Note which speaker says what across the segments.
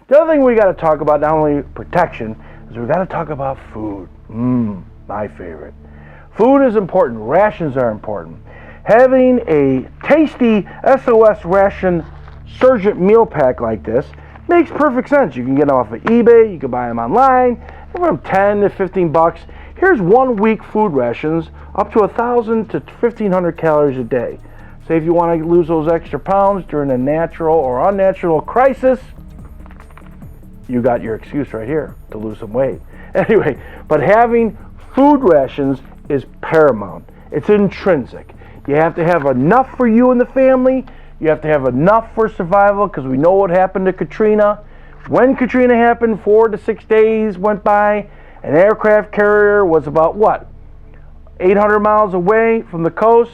Speaker 1: The other thing we got to talk about, not only protection, is we got to talk about food. My favorite. Food is important. Rations are important. Having a tasty SOS ration Surgent meal pack like this makes perfect sense. You can get them off of eBay. You can buy them online. They're from 10 to 15 bucks. Here's 1 week food rations, up to 1,000 to 1,500 calories a day. Say if you want to lose those extra pounds during a natural or unnatural crisis, you got your excuse right here to lose some weight. Anyway, but having food rations is paramount. It's intrinsic. You have to have enough for you and the family. You have to have enough for survival, because we know what happened to Katrina. When Katrina happened, 4 to 6 days went by. An aircraft carrier was about, 800 miles away from the coast.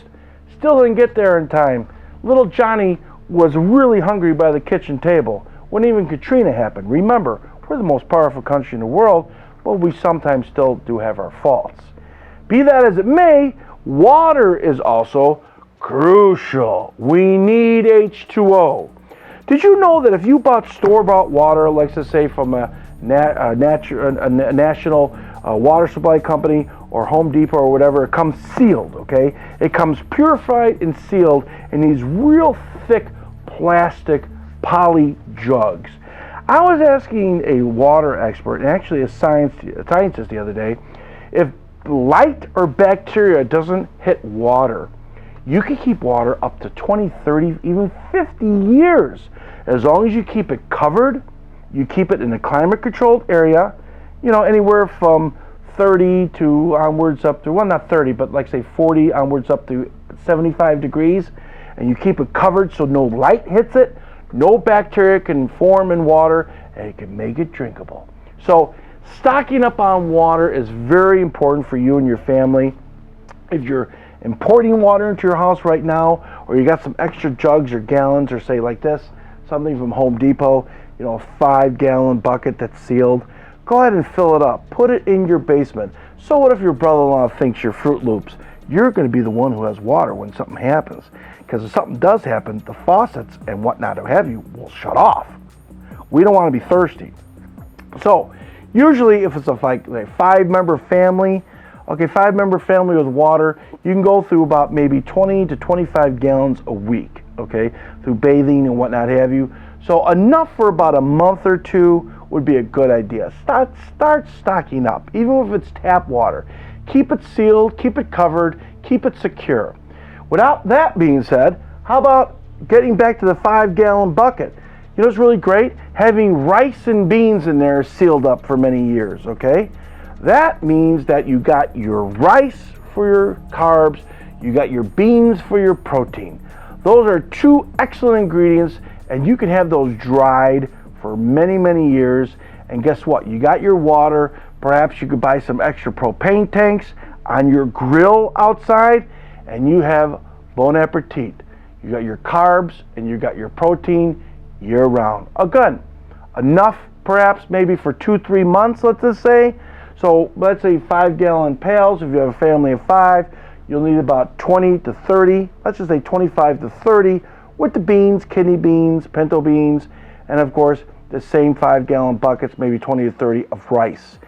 Speaker 1: Still didn't get there in time. Little Johnny was really hungry by the kitchen table when even Katrina happened. Remember, we're the most powerful country in the world, but we sometimes still do have our faults. Be that as it may, water is also crucial. We need H2O. Did you know that if you bought store-bought water, like let's say from a national water supply company or Home Depot or whatever, it comes sealed, okay? It comes purified and sealed in these real thick plastic poly jugs. I was asking a water expert, and actually a scientist the other day, if light or bacteria doesn't hit water, you can keep water up to 20, 30, even 50 years. As long as you keep it covered, you keep it in a climate-controlled area, anywhere from 30 to onwards up to, not 30, but like say 40 onwards up to 75 degrees, and you keep it covered so no light hits it, no bacteria can form in water, and it can make it drinkable. So stocking up on water is very important for you and your family. If you're importing water into your house right now, or you got some extra jugs or gallons, or say like this, something from Home Depot, a 5-gallon bucket that's sealed, go ahead and fill it up. Put it in your basement. So what if your brother-in-law thinks you're Fruit Loops? You're going to be the one who has water when something happens. Because if something does happen, the faucets and whatnot will shut off. We don't want to be thirsty. So usually if it's a 5-member family, 5-member family with water, you can go through about maybe 20 to 25 gallons a week, through bathing and whatnot have you. So enough for about a month or two would be a good idea. Start stocking up, even if it's tap water. Keep it sealed, keep it covered, keep it secure. Without that being said, how about getting back to the 5-gallon bucket? It's really great having rice and beans in there sealed up for many years, That means that you got your rice for your carbs, you got your beans for your protein. Those are 2 excellent ingredients, and you can have those dried for many, many years. And guess what? You got your water. Perhaps you could buy some extra propane tanks on your grill outside, and you have bon appetit. You got your carbs and you got your protein year round. Again, enough perhaps maybe for 2-3 months, let's just say. So let's say 5-gallon pails. If you have a family of 5, you'll need about 20 to 30, let's just say 25 to 30 with the beans, kidney beans, pinto beans, and of course the same 5-gallon buckets, maybe 20 to 30 of rice.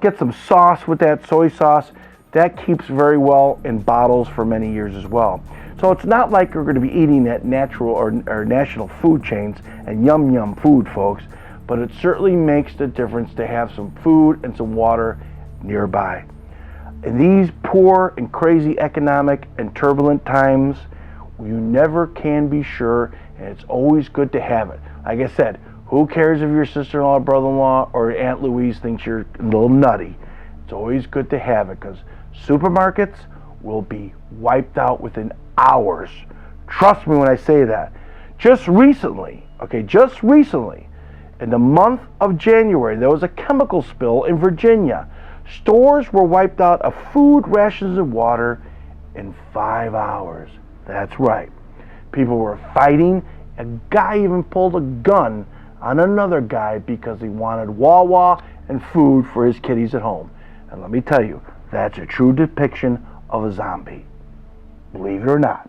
Speaker 1: Get some sauce with that, soy sauce. That keeps very well in bottles for many years as well. So it's not like you're going to be eating at natural or national food chains and yum food, folks, but it certainly makes the difference to have some food and some water nearby. In these poor and crazy economic and turbulent times, you never can be sure, and it's always good to have it. Like I said, who cares if your sister-in-law, brother-in-law, or Aunt Louise thinks you're a little nutty? It's always good to have it, because supermarkets will be wiped out within hours. Trust me when I say that. Just recently, in the month of January, there was a chemical spill in Virginia. Stores were wiped out of food, rations, and water in 5 hours. That's right. People were fighting. A guy even pulled a gun on another guy because he wanted Wawa and food for his kiddies at home. And let me tell you, that's a true depiction of a zombie. Believe it or not.